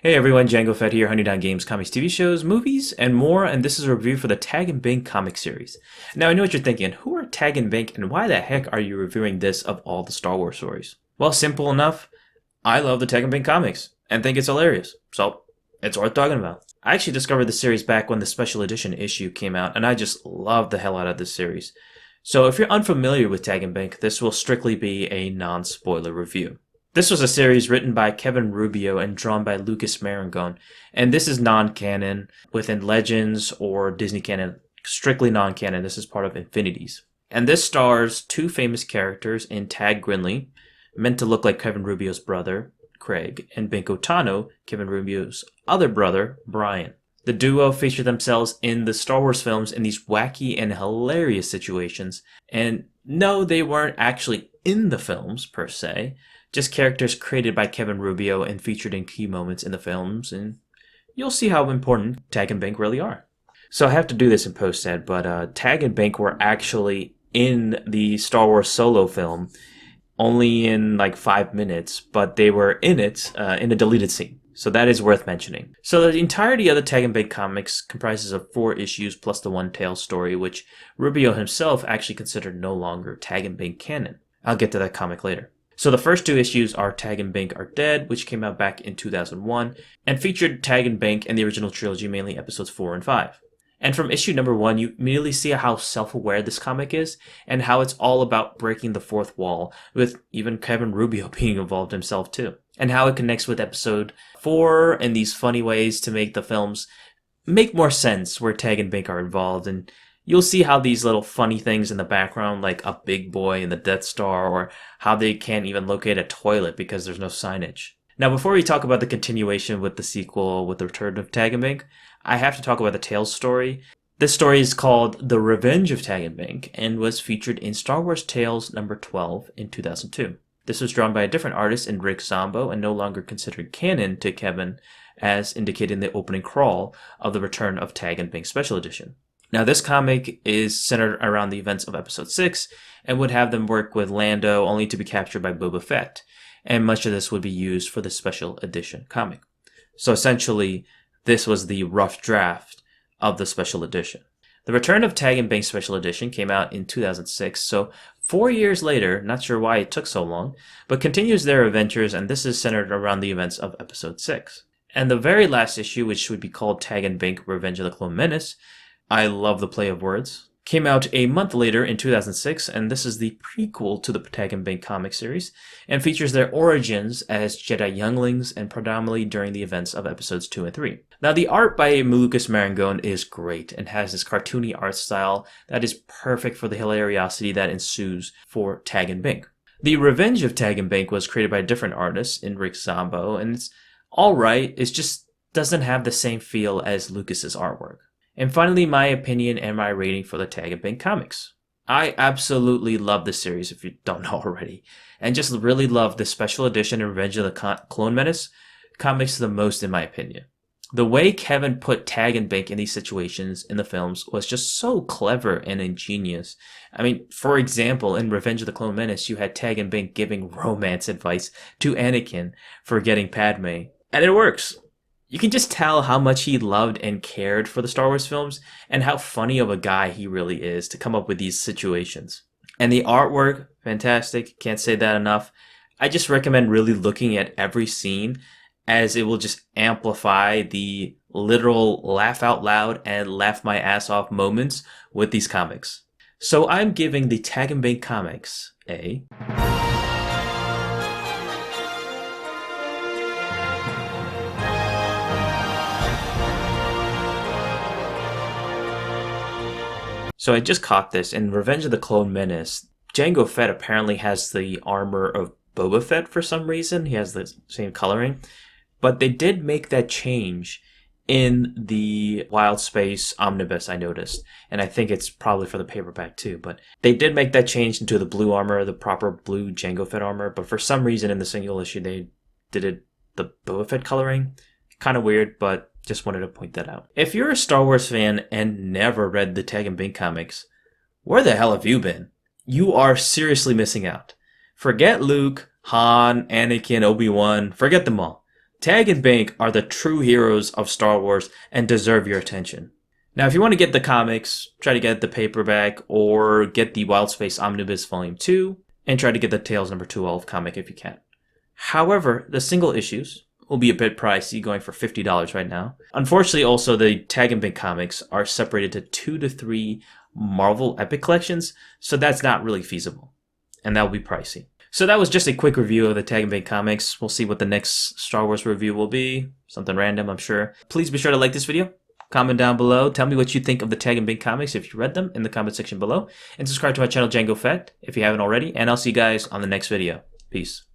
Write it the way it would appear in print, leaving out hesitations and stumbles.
Hey everyone, Django Fett here, Honey Down Games, comics, TV shows, movies, and more, and this is a review for the Tag and Bink comic series. Now I know what you're thinking, who are Tag and Bink and why the heck are you reviewing this of all the Star Wars stories? Well, simple enough, I love the Tag and Bink comics, and think it's hilarious, so it's worth talking about. I actually discovered the series back when the special edition issue came out, and I just loved the hell out of this series. So if you're unfamiliar with Tag and Bink, this will strictly be a non-spoiler review. This was a series written by Kevin Rubio and drawn by Lucas Marangone, and this is non-canon within Legends or Disney canon, strictly non-canon. This is part of Infinities. And this stars two famous characters in Tag Grinley, meant to look like Kevin Rubio's brother, Craig, and Bink Otano, Kevin Rubio's other brother, Brian. The duo feature themselves in the Star Wars films in these wacky and hilarious situations, and no, they weren't actually in the films per se, just characters created by Kevin Rubio and featured in key moments in the films, and you'll see how important Tag and Bink really are. So I have to do this in post-ed, but Tag and Bink were actually in the Star Wars Solo film, only in like 5 minutes, but they were in it in a deleted scene. So that is worth mentioning. So the entirety of the Tag and Bink comics comprises of 4 issues plus the one tail story, which Rubio himself actually considered no longer Tag and Bink canon. I'll get to that comic later. So the first 2 issues are Tag and Bink Are Dead, which came out back in 2001, and featured Tag and Bink and the original trilogy, mainly episodes 4 and 5. And from issue number 1, you immediately see how self-aware this comic is, and how it's all about breaking the fourth wall, with even Kevin Rubio being involved himself too. And how it connects with episode 4 in these funny ways to make the films make more sense where Tag and Bink are involved, and you'll see how these little funny things in the background, like a big boy in the Death Star, or how they can't even locate a toilet because there's no signage. Now, before we talk about the continuation with the sequel, with the return of Tag and Bink, I have to talk about the Tales story. This story is called The Revenge of Tag and Bink, and was featured in Star Wars Tales number 12 in 2002. This was drawn by a different artist in Rick Zombo, and no longer considered canon to Kevin, as indicated in the opening crawl of the Return of Tag and Bink Special Edition. Now, this comic is centered around the events of Episode 6, and would have them work with Lando only to be captured by Boba Fett, and much of this would be used for the Special Edition comic. So essentially, this was the rough draft of the Special Edition. The Return of Tag and Bink Special Edition came out in 2006, so 4 years later, not sure why it took so long, but continues their adventures, and this is centered around the events of Episode 6. And the very last issue, which would be called Tag and Bink Revenge of the Clone Menace, I love the play of words, came out a month later in 2006, and this is the prequel to the Tag and Bink comic series, and features their origins as Jedi younglings and predominantly during the events of episodes 2 and 3. Now, the art by Lucas Marangone is great and has this cartoony art style that is perfect for the hilariosity that ensues for Tag and Bink. The Revenge of Tag and Bink was created by a different artist in Rick Zombo, and it's alright, it just doesn't have the same feel as Lucas's artwork. And finally, my opinion and my rating for the Tag and Bink comics. I absolutely love this series, if you don't know already, and just really love the Special Edition and Revenge of the Clone Menace comics the most, in my opinion. The way Kevin put Tag and Bink in these situations in the films was just so clever and ingenious. I mean, for example, in Revenge of the Clone Menace, you had Tag and Bink giving romance advice to Anakin for getting Padme, and it works. You can just tell how much he loved and cared for the Star Wars films, and how funny of a guy he really is to come up with these situations. And the artwork, fantastic, can't say that enough. I just recommend really looking at every scene, as it will just amplify the literal laugh out loud and laugh my ass off moments with these comics. So I'm giving the Tag and Bink comics a... So I just caught this. In Revenge of the Clone Menace, Django Fett apparently has the armor of Boba Fett for some reason. He has the same coloring. But they did make that change in the Wild Space Omnibus, I noticed. And I think it's probably for the paperback too. But they did make that change into the blue armor, the proper blue Django Fett armor. But for some reason in the single issue, they did it the Boba Fett coloring. Kind of weird, but just wanted to point that out. If you're a Star Wars fan and never read the Tag and Bink comics, where the hell have you been? You are seriously missing out. Forget Luke, Han, Anakin, Obi-Wan, forget them all. Tag and Bink are the true heroes of Star Wars and deserve your attention. Now, if you want to get the comics, try to get the paperback or get the Wild Space Omnibus Volume 2, and try to get the Tales number 12 comic if you can. However, the single issues will be a bit pricey, going for $50 right now. Unfortunately, also, the Tag and Bink comics are separated to 2 to 3 Marvel Epic collections, so that's not really feasible, and that will be pricey. So that was just a quick review of the Tag and Bink comics. We'll see what the next Star Wars review will be. Something random, I'm sure. Please be sure to like this video, comment down below, tell me what you think of the Tag and Bink comics if you read them in the comment section below, and subscribe to my channel Django Fett if you haven't already, and I'll see you guys on the next video. Peace.